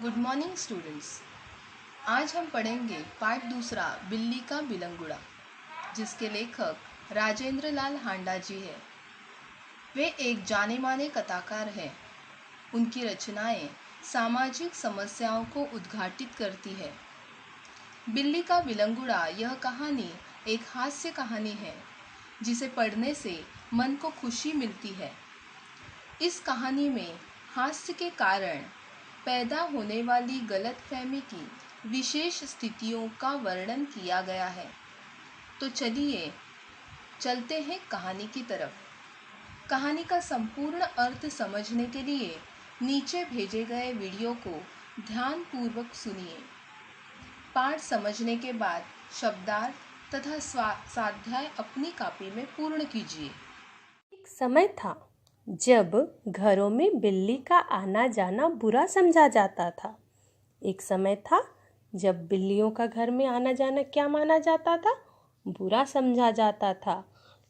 Good morning students. आज हम पढ़ेंगे पाठ दूसरा बिल्ली का बिलंगुड़ा, जिसके लेखक राजेंद्र लाल हांडा जी है। वे एक जाने माने कथाकार हैं। उनकी रचनाएं सामाजिक समस्याओं को उद्घाटित करती है। बिल्ली का बिलंगुड़ा यह कहानी एक हास्य कहानी है, जिसे पढ़ने से मन को खुशी मिलती है। इस कहानी में हास्य के कारण पैदा होने वाली गलतफहमी की विशेष स्थितियों का वर्णन किया गया है। तो चलिए चलते हैं कहानी की तरफ। कहानी का संपूर्ण अर्थ समझने के लिए नीचे भेजे गए वीडियो को ध्यानपूर्वक सुनिए। पाठ समझने के बाद शब्दार्थ तथा स्वाध्याय अपनी कॉपी में पूर्ण कीजिए। एक समय था जब घरों में बिल्ली का आना जाना बुरा समझा जाता था। एक समय था जब बिल्लियों का घर में आना जाना क्या माना जाता था? बुरा समझा जाता था।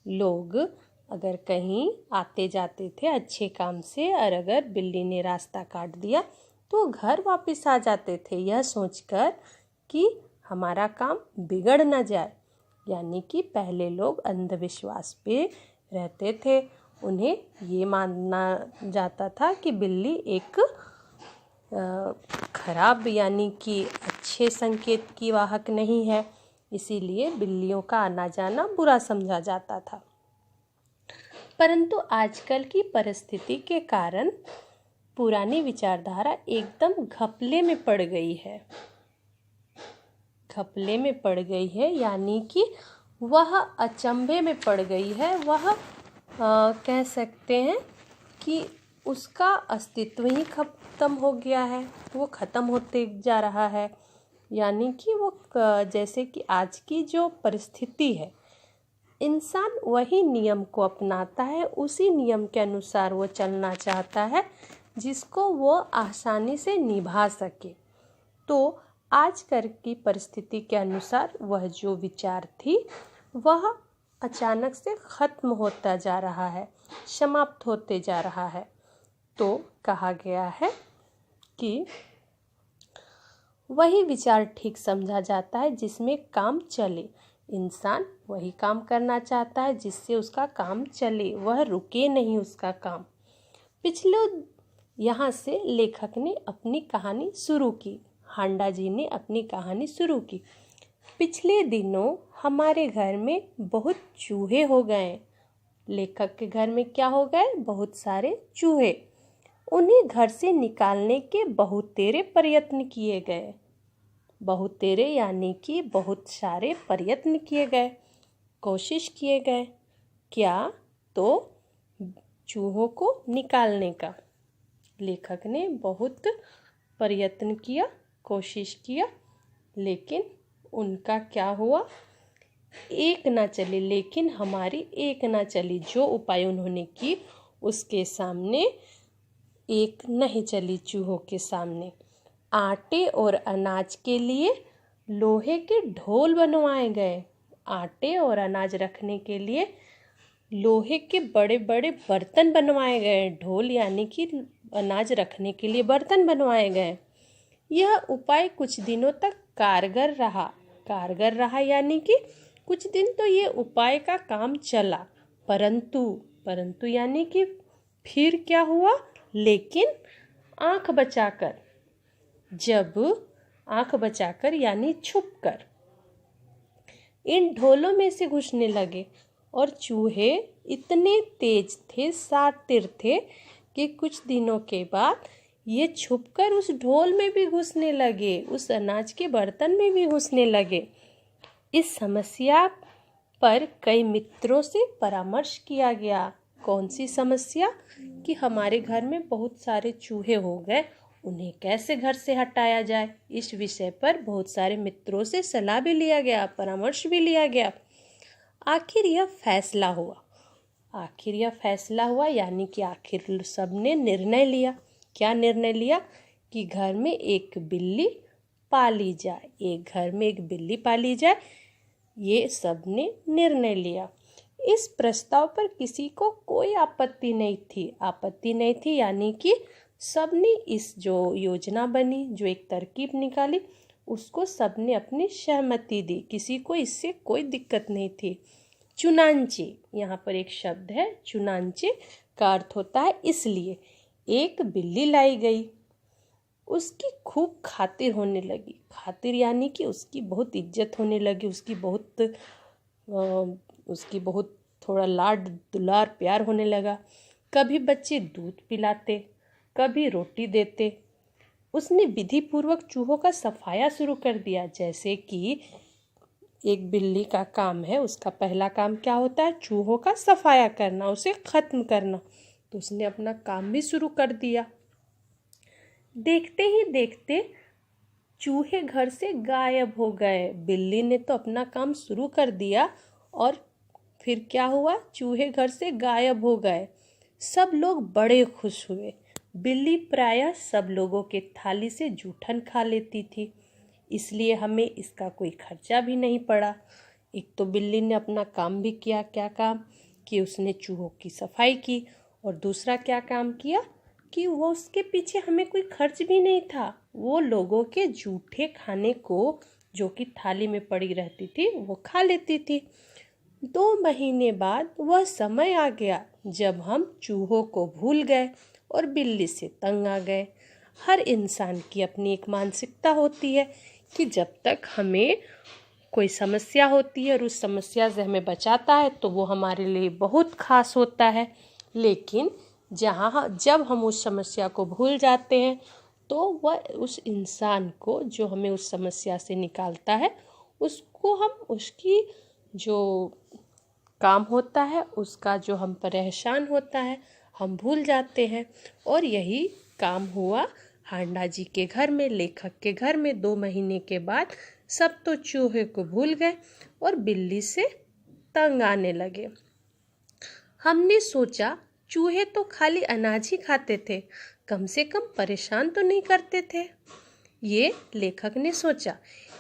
लोग अगर कहीं आते जाते थे अच्छे काम से, और अगर बिल्ली ने रास्ता काट दिया तो घर वापस आ जाते थे, यह सोचकर कि हमारा काम बिगड़ न जाए। यानी कि पहले लोग अंधविश्वास पे रहते थे। उन्हें ये मानना जाता था कि बिल्ली एक खराब यानी कि अच्छे संकेत की वाहक नहीं है, इसीलिए बिल्लियों का आना जाना बुरा समझा जाता था। परंतु आजकल की परिस्थिति के कारण पुरानी विचारधारा एकदम घपले में पड़ गई है। घपले में पड़ गई है यानी कि वह अचंभे में पड़ गई है। वह कह सकते हैं कि उसका अस्तित्व ही खत्म हो गया है, वो ख़त्म होते जा रहा है। यानी कि वो जैसे कि आज की जो परिस्थिति है, इंसान वही नियम को अपनाता है, उसी नियम के अनुसार वो चलना चाहता है जिसको वो आसानी से निभा सके। तो आजकल की परिस्थिति के अनुसार वह जो विचार थी वह अचानक से खत्म होता जा रहा है, समाप्त होते जा रहा है। तो कहा गया है कि वही विचार ठीक समझा जाता है जिसमें काम चले। इंसान वही काम करना चाहता है जिससे उसका काम चले, वह रुके नहीं उसका काम। पिछले यहाँ से लेखक ने अपनी कहानी शुरू की, हांडा जी ने अपनी कहानी शुरू की। पिछले दिनों हमारे घर में बहुत चूहे हो गए। लेखक के घर में क्या हो गए? बहुत सारे चूहे। उन्हें घर से निकालने के बहुतेरे प्रयत्न किए गए। बहुतेरे यानी कि बहुत सारे प्रयत्न किए गए, कोशिश किए गए। क्या? तो चूहों को निकालने का। लेखक ने बहुत प्रयत्न किया, कोशिश किया, लेकिन उनका क्या हुआ? एक ना चली। लेकिन हमारी एक ना चली। जो उपाय उन्होंने की उसके सामने एक नहीं चली। चूहों के सामने आटे और अनाज के लिए लोहे के ढोल बनवाए गए। आटे और अनाज रखने के लिए लोहे के बड़े बड़े बर्तन बनवाए गए। ढोल यानी कि अनाज रखने के लिए बर्तन बनवाए गए। यह उपाय कुछ दिनों तक कारगर रहा यानी कि कुछ दिन तो ये उपाय का काम चला। परंतु यानी कि फिर क्या हुआ? लेकिन आंख बचाकर यानी छुपकर इन ढोलों में से घुसने लगे। और चूहे इतने तेज थे, शातिर थे कि कुछ दिनों के बाद ये छुपकर उस ढोल में भी घुसने लगे, उस अनाज के बर्तन में भी घुसने लगे। इस समस्या पर कई मित्रों से परामर्श किया गया। कौन सी समस्या? कि हमारे घर में बहुत सारे चूहे हो गए, उन्हें कैसे घर से हटाया जाए। इस विषय पर बहुत सारे मित्रों से सलाह भी लिया गया, परामर्श भी लिया गया। आखिर यह फैसला हुआ यानी कि आखिर सबने निर्णय लिया। क्या निर्णय लिया? कि घर में एक बिल्ली पाली जाए। ये सबने निर्णय लिया। इस प्रस्ताव पर किसी को कोई आपत्ति नहीं थी यानी कि सबने इस जो योजना बनी, जो एक तरकीब निकाली, उसको सबने अपनी सहमति दी। किसी को इससे कोई दिक्कत नहीं थी। चुनांचे, यहाँ पर एक शब्द है चुनांचे, का अर्थ होता है इसलिए। एक बिल्ली लाई गई, उसकी खूब खातिर होने लगी। खातिर यानी कि उसकी बहुत इज्जत होने लगी, उसकी बहुत थोड़ा लाड दुलार प्यार होने लगा। कभी बच्चे दूध पिलाते, कभी रोटी देते। उसने विधि पूर्वक चूहों का सफाया शुरू कर दिया। जैसे कि एक बिल्ली का काम है, उसका पहला काम क्या होता है? चूहों का सफाया करना, उसे खत्म करना। तो उसने अपना काम भी शुरू कर दिया। देखते ही देखते चूहे घर से गायब हो गए। बिल्ली ने तो अपना काम शुरू कर दिया और फिर क्या हुआ? चूहे घर से गायब हो गए। सब लोग बड़े खुश हुए। बिल्ली प्रायः सब लोगों के थाली से जूठन खा लेती थी, इसलिए हमें इसका कोई खर्चा भी नहीं पड़ा। एक तो बिल्ली ने अपना काम भी किया। क्या काम? कि उसने चूहों की सफाई की। और दूसरा क्या काम किया? कि वो उसके पीछे हमें कोई खर्च भी नहीं था। वो लोगों के जूठे खाने को, जो कि थाली में पड़ी रहती थी, वो खा लेती थी। 2 महीने बाद वह समय आ गया जब हम चूहों को भूल गए और बिल्ली से तंग आ गए। हर इंसान की अपनी एक मानसिकता होती है कि जब तक हमें कोई समस्या होती है और उस समस्या से हमें बचाता है तो वो हमारे लिए बहुत खास होता है। लेकिन जब हम उस समस्या को भूल जाते हैं तो वह उस इंसान को, जो हमें उस समस्या से निकालता है, उसको हम उसकी जो काम होता है, उसका जो हम पर एहसान होता है, हम भूल जाते हैं। और यही काम हुआ हांडा जी के घर में, लेखक के घर में। 2 महीने के बाद सब तो चूहे को भूल गए और बिल्ली से तंग आने लगे। हमने सोचा चूहे तो खाली अनाज ही खाते थे, कम से कम परेशान तो नहीं करते थे। ये लेखक ने सोचा,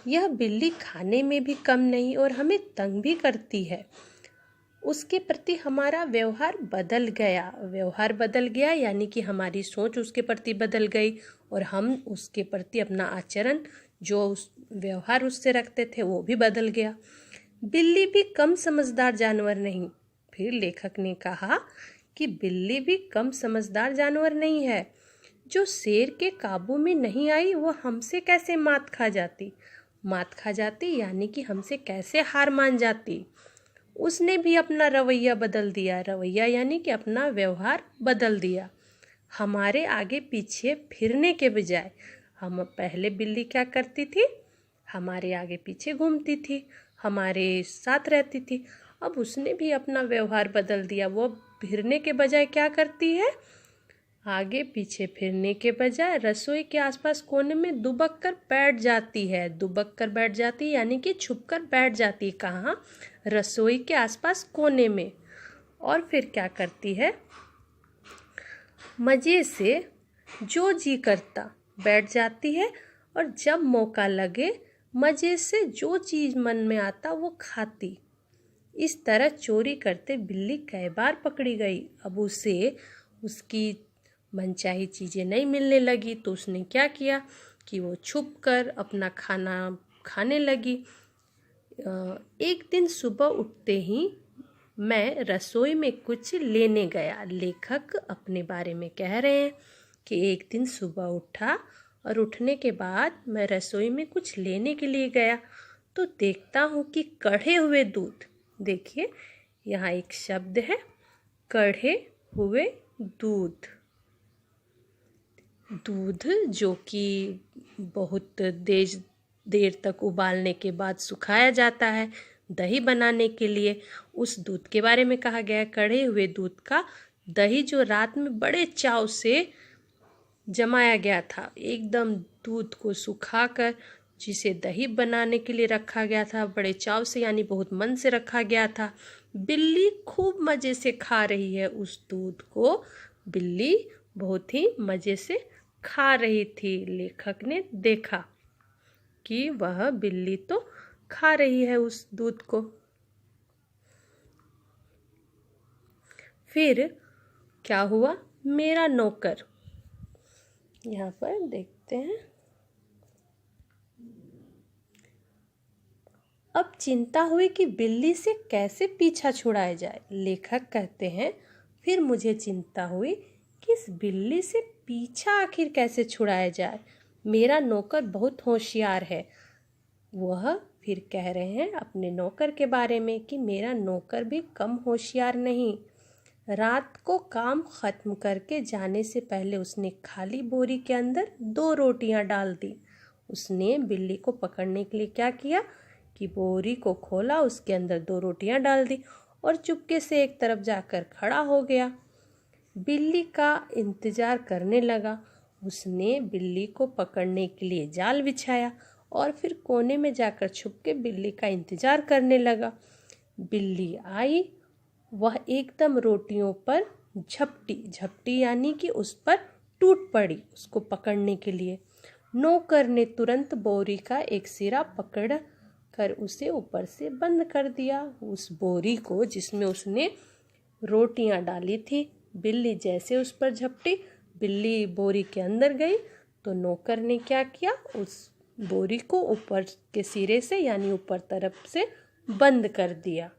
यह बिल्ली खाने में भी कम नहीं और हमें तंग भी करती है। उसके प्रति हमारा व्यवहार बदल गया यानी कि हमारी सोच उसके प्रति बदल गई और हम उसके प्रति अपना आचरण, जो व्यवहार उससे रखते थे, वो भी बदल गया। बिल्ली भी कम समझदार जानवर नहीं। फिर लेखक ने कहा कि बिल्ली भी कम समझदार जानवर नहीं है। जो शेर के काबू में नहीं आई वो हमसे कैसे मात खा जाती यानी कि हमसे कैसे हार मान जाती। उसने भी अपना रवैया बदल दिया। रवैया यानी कि अपना व्यवहार बदल दिया। हमारे आगे पीछे फिरने के बजाय, हम पहले बिल्ली क्या करती थी? हमारे आगे पीछे घूमती थी, हमारे साथ रहती थी। अब उसने भी अपना व्यवहार बदल दिया। वो फिरने के बजाय क्या करती है? आगे पीछे फिरने के बजाय रसोई के आसपास कोने में दुबक कर बैठ जाती है। यानी कि छुप कर बैठ जाती है। कहाँ? रसोई के आसपास कोने में। और फिर क्या करती है? मज़े से जो जी करता बैठ जाती है और जब मौका लगे मज़े से जो चीज़ मन में आता वो खाती। इस तरह चोरी करते बिल्ली कई बार पकड़ी गई। अब उसे उसकी मनचाही चीज़ें नहीं मिलने लगी तो उसने क्या किया कि वो छुप कर अपना खाना खाने लगी। एक दिन सुबह उठते ही मैं रसोई में कुछ लेने गया। लेखक अपने बारे में कह रहे हैं कि एक दिन सुबह उठा और उठने के बाद मैं रसोई में कुछ लेने के लिए गया तो देखता हूँ कि कढ़े हुए दूध, देखिए यहाँ एक शब्द है कढ़े हुए दूध, जो कि बहुत देर तक उबालने के बाद सुखाया जाता है दही बनाने के लिए। उस दूध के बारे में कहा गया है। कढ़े हुए दूध का दही जो रात में बड़े चाव से जमाया गया था, एकदम दूध को सुखाकर जिसे दही बनाने के लिए रखा गया था, बड़े चाव से यानी बहुत मन से रखा गया था। बिल्ली खूब मज़े से खा रही है उस दूध को। बिल्ली बहुत ही मज़े से खा रही थी। लेखक ने देखा कि वह बिल्ली तो खा रही है उस दूध को। फिर क्या हुआ? मेरा नौकर यहाँ पर देखते हैं। अब चिंता हुई कि बिल्ली से कैसे पीछा छुड़ाया जाए। लेखक कहते हैं, फिर मुझे चिंता हुई कि इस बिल्ली से पीछा आखिर कैसे छुड़ाया जाए। मेरा नौकर बहुत होशियार है। वह फिर कह रहे हैं अपने नौकर के बारे में कि मेरा नौकर भी कम होशियार नहीं। रात को काम ख़त्म करके जाने से पहले उसने खाली बोरी के अंदर 2 रोटियां डाल दी। उसने बिल्ली को पकड़ने के लिए क्या किया कि बोरी को खोला, उसके अंदर 2 रोटियां डाल दी और चुपके से एक तरफ जाकर खड़ा हो गया। बिल्ली का इंतज़ार करने लगा। उसने बिल्ली को पकड़ने के लिए जाल बिछाया और फिर कोने में जाकर छुप के बिल्ली का इंतज़ार करने लगा। बिल्ली आई, वह एकदम रोटियों पर झपटी यानी कि उस पर टूट पड़ी उसको पकड़ने के लिए। नौकर ने तुरंत बोरी का एक सिरा पकड़ कर उसे ऊपर से बंद कर दिया। उस बोरी को जिसमें उसने रोटियां डाली थी, बिल्ली जैसे उस पर झपटी, बिल्ली बोरी के अंदर गई तो नौकर ने क्या किया, उस बोरी को ऊपर के सिरे से यानी ऊपर तरफ से बंद कर दिया।